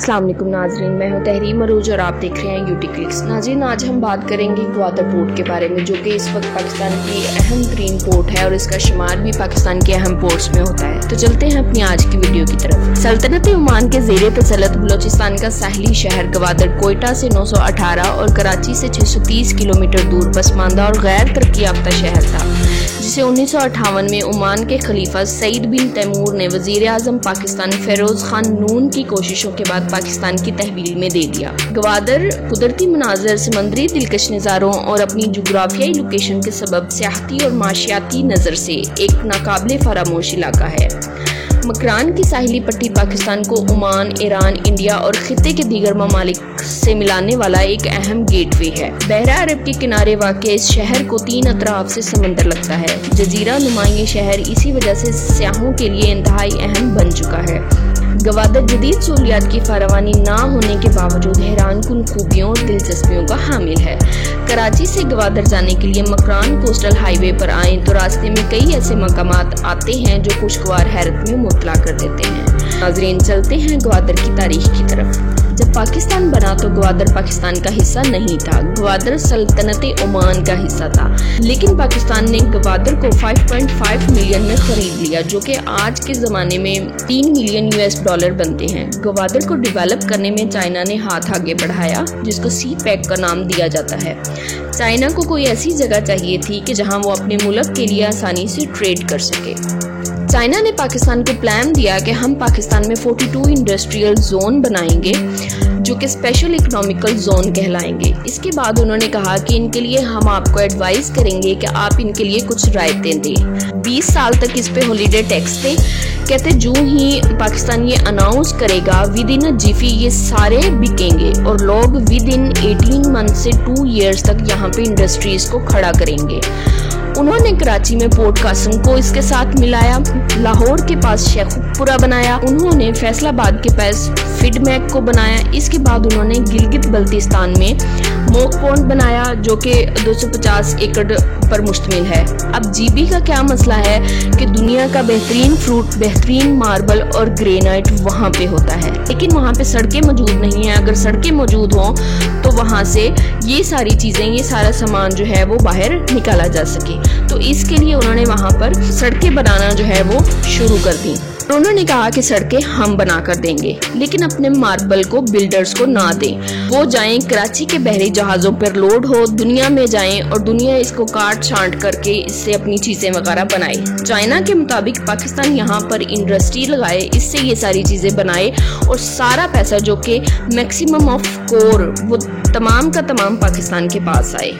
अस्सलाम वालेकुम नाजरीन, मैं हूं तहरीम अरूज और आप देख रहे हैं यूटी क्लिक्स। नाजरीन, आज हम बात करेंगे ग्वादर पोर्ट के बारे में, जो कि इस वक्त पाकिस्तान की अहम तरीन पोर्ट है और इसका शुमार भी पाकिस्तान के अहम पोर्ट्स में होता है। तो चलते हैं अपनी आज की वीडियो की तरफ। सल्तनत ओमान के ज़ेरे तसल्लुत बलोचिस्तान का साहली शहर ग्वादर कोयटा से 918 और कराची से 630 किलोमीटर दूर पसमानदा और गैर तरक्की याफ्ता शहर था, जिसे 1958 में ओमान के खलीफा सईद बिन तैमूर ने वजीर आजम पाकिस्तान फेरोज खान नून की कोशिशों के बाद पाकिस्तान की तहवील में दे दिया। ग्वादर कुदरती मनाजर, समंदरी दिलकश नज़ारों और अपनी जोग्राफियाई लोकेशन के सबब सियाहती और माशियाती नज़र से एक नाकाबिले फरामोश इलाका है। मकरान की साहिली पट्टी पाकिस्तान को ओमान, ईरान, इंडिया और खित्ते के दीगर ममालिक से मिलाने वाला एक अहम गेटवे है। बहरा अरब के किनारे वाक़े इस शहर को 3 अतराफ से समंदर लगता है। जजीरा नुमा ये शहर इसी वजह से सयाहों के लिए इंतहाई अहम बन चुका है। ग्वादर जदीद सहूलियात की फरावानी ना होने के बावजूद हैरान कुन खूबियों और दिलचस्पियों का हामिल है। कराची से ग्वादर जाने के लिए मकरान कोस्टल हाईवे पर आएँ तो रास्ते में कई ऐसे मकामात आते हैं जो खुशगवार हैरत में मुबतला कर देते हैं। नाज़रीन, चलते हैं ग्वादर की तारीख की तरफ। जब पाकिस्तान बना तो ग्वादर पाकिस्तान का हिस्सा नहीं था। ग्वादर सल्तनत ओमान का हिस्सा था, लेकिन पाकिस्तान ने ग्वादर को 5.5 मिलियन में खरीद लिया, जो कि आज के ज़माने में 3 मिलियन US$ बनते हैं। ग्वादर को डेवलप करने में चाइना ने हाथ आगे बढ़ाया, जिसको सी पैक का नाम दिया जाता है। चाइना को कोई ऐसी जगह चाहिए थी कि जहां वो अपने मुल्क के लिए आसानी से ट्रेड कर सके। चाइना ने पाकिस्तान को प्लान दिया कि हम पाकिस्तान में 42 इंडस्ट्रियल जोन बनाएंगे, जो कि स्पेशल इकोनॉमिकल जोन कहलाएंगे। इसके बाद उन्होंने कहा कि इनके लिए हम आपको एडवाइस करेंगे कि आप इनके लिए कुछ रायतें दें। 20 साल तक इस पे हॉलीडे टैक्स थे। कहते जो ही पाकिस्तान ये अनाउंस करेगा विद इन अ जिफी ये सारे बिकेंगे और लोग विद इन 18 मंथ से 2 ईयर्स तक यहाँ पे इंडस्ट्रीज को खड़ा करेंगे। उन्होंने कराची में पोर्ट कासिम को इसके साथ मिलाया, लाहौर के पास शेखपुरा बनाया, उन्होंने फैसलाबाद के पास फिडमैक को बनाया। इसके बाद उन्होंने गिलगित बल्तिस्तान में मोक पॉइंट बनाया, जो कि 250 एकड़ पर मुश्तमिल है। अब जीबी का क्या मसला है कि दुनिया का बेहतरीन फ्रूट, बेहतरीन मार्बल और ग्रेनाइट वहाँ पे होता है, लेकिन वहाँ पे सड़कें मौजूद नहीं है। अगर सड़कें मौजूद हों तो वहाँ से ये सारी चीज़ें, ये सारा सामान जो है वो बाहर निकाला जा सके। तो इसके लिए उन्होंने वहाँ पर सड़कें बनाना जो है वो शुरू कर दी। उन्होंने कहा कि सड़कें हम बना कर देंगे, लेकिन अपने मार्बल को बिल्डर्स को ना दें। वो जाएं कराची के बहरी जहाज़ों पर लोड हो, दुनिया में जाएं और दुनिया इसको काट छांट करके इससे अपनी चीज़ें वगैरह बनाए। चाइना के मुताबिक पाकिस्तान यहाँ पर इंडस्ट्री लगाए, इससे ये सारी चीज़ें बनाए और सारा पैसा जो कि मैक्सिमम ऑफ कोर वो तमाम का तमाम पाकिस्तान के पास आए।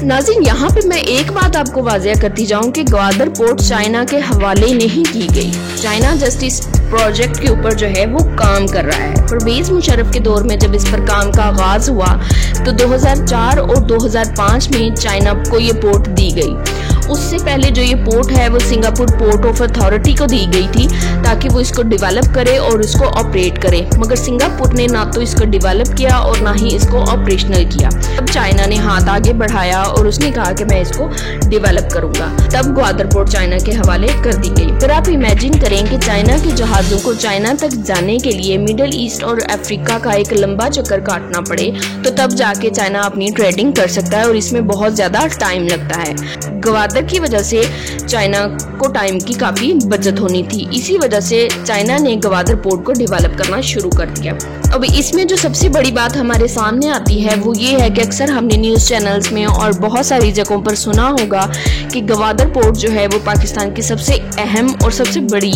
नाज़रीन, यहाँ पे मैं एक बात आपको वाज़ेह करती जाऊँ कि ग्वादर पोर्ट चाइना के हवाले नहीं की गई। चाइना जस्ट इस प्रोजेक्ट के ऊपर जो है वो काम कर रहा है। परवेज़ मुशर्रफ के दौर में जब इस पर काम का आगाज़ हुआ तो 2004 और 2005 में चाइना को ये पोर्ट दी गई। उससे पहले जो ये पोर्ट है वो सिंगापुर पोर्ट ऑफ अथॉरिटी को दी गई थी, ताकि वो इसको डेवलप करे और इसको ऑपरेट करे, मगर सिंगापुर ने ना तो इसको डेवलप किया और ना ही इसको ऑपरेशनल किया। तब चाइना ने हाथ आगे बढ़ाया और उसने कहा कि मैं इसको डेवलप करूंगा। तब ग्वादर पोर्ट चाइना के हवाले कर दी गई। फिर आप इमेजिन करें कि चाइना के जहाज़ों को चाइना तक जाने के लिए मिडल ईस्ट और अफ्रीका का एक लंबा चक्कर काटना पड़े, तो तब जाके चाइना अपनी ट्रेडिंग कर सकता है और इसमें बहुत ज़्यादा टाइम लगता है। ग्वादर की वजह से चाइना को टाइम की काफ़ी बचत होनी थी। इसी वजह से चाइना ने ग्वादर पोर्ट को डेवलप करना शुरू कर दिया। अब इसमें जो सबसे बड़ी बात हमारे सामने आती है वो ये है कि अक्सर हमने न्यूज़ चैनल्स में और बहुत सारी जगहों पर सुना होगा कि ग्वादर पोर्ट जो है वो पाकिस्तान की सबसे अहम और सबसे बड़ी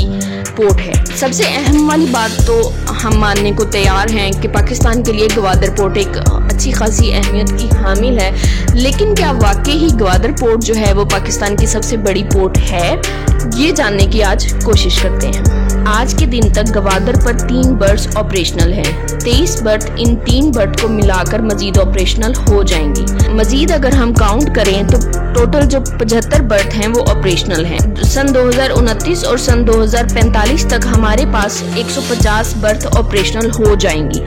पोर्ट है। सबसे अहम वाली बात तो हम मानने को तैयार हैं कि पाकिस्तान के लिए ग्वादर पोर्ट एक अच्छी खासी अहमियत की हामिल है, लेकिन क्या वाकई ही ग्वादर पोर्ट जो है वो पाकिस्तान की सबसे बड़ी पोर्ट है? ये जानने की आज कोशिश करते हैं। आज के दिन तक ग्वादर पर 3 बर्थ ऑपरेशनल हैं। 23 बर्थ इन 3 बर्थ को मिलाकर मजीद ऑपरेशनल हो जाएंगी। मजीद अगर हम काउंट करें तो टोटल जो 75 बर्थ हैं वो ऑपरेशनल हैं। सन 2029 और सन 2045 तक हमारे पास 150 बर्थ ऑपरेशनल हो जाएंगी।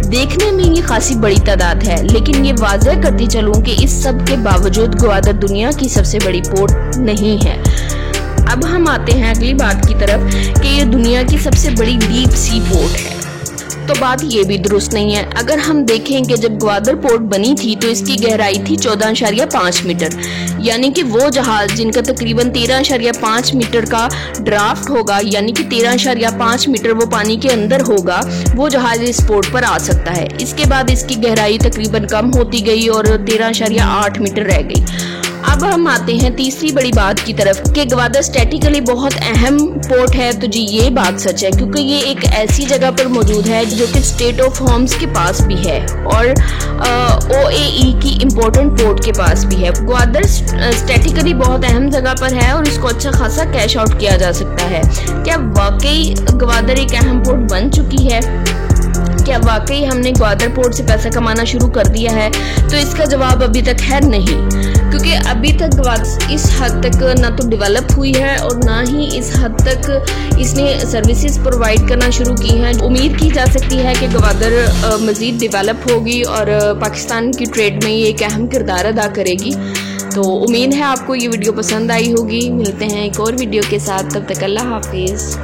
देखने में ये खासी बड़ी तादाद है, लेकिन ये वाज़ेह करती चलूँ कि इस सब के बावजूद ग्वादर दुनिया की सबसे बड़ी पोर्ट नहीं है। अब हम आते हैं अगली बात की तरफ कि ये दुनिया की सबसे बड़ी डीप सी पोर्ट है। तो बात ये भी दुरुस्त नहीं है। अगर हम देखें कि जब ग्वादर पोर्ट बनी थी तो इसकी गहराई थी 14.5 मीटर, यानी कि वो जहाज जिनका तकरीबन 13.5 मीटर का ड्राफ्ट होगा, यानी कि 13.5 मीटर वो पानी के अंदर होगा, वो जहाज इस पोर्ट पर आ सकता है। इसके बाद इसकी गहराई तकरीबन कम होती गई और 13.8 मीटर रह गई। अब हम आते हैं तीसरी बड़ी बात की तरफ कि ग्वादर स्टैटिकली बहुत अहम पोर्ट है। तो जी ये बात सच है, क्योंकि ये एक ऐसी जगह पर मौजूद है जो कि स्टेट ऑफ होम्स के पास भी है और OAE की इम्पोर्टेंट पोर्ट के पास भी है। ग्वादर स्टैटिकली बहुत अहम जगह पर है और इसको अच्छा खासा कैश आउट किया जा सकता है। क्या वाकई ग्वादर एक अहम पोर्ट बन चुकी है? क्या वाकई हमने ग्वादर पोर्ट से पैसा कमाना शुरू कर दिया है? तो इसका जवाब अभी तक है नहीं, क्योंकि अभी तक ग्वादर इस हद तक ना तो डेवलप हुई है और ना ही इस हद तक इसने सर्विसेज प्रोवाइड करना शुरू की हैं। उम्मीद की जा सकती है कि ग्वादर मज़ीद डेवलप होगी और पाकिस्तान की ट्रेड में ये एक अहम किरदार अदा करेगी। तो उम्मीद है आपको ये वीडियो पसंद आई होगी। मिलते हैं एक और वीडियो के साथ, तब तक अल्लाह हाफिज़।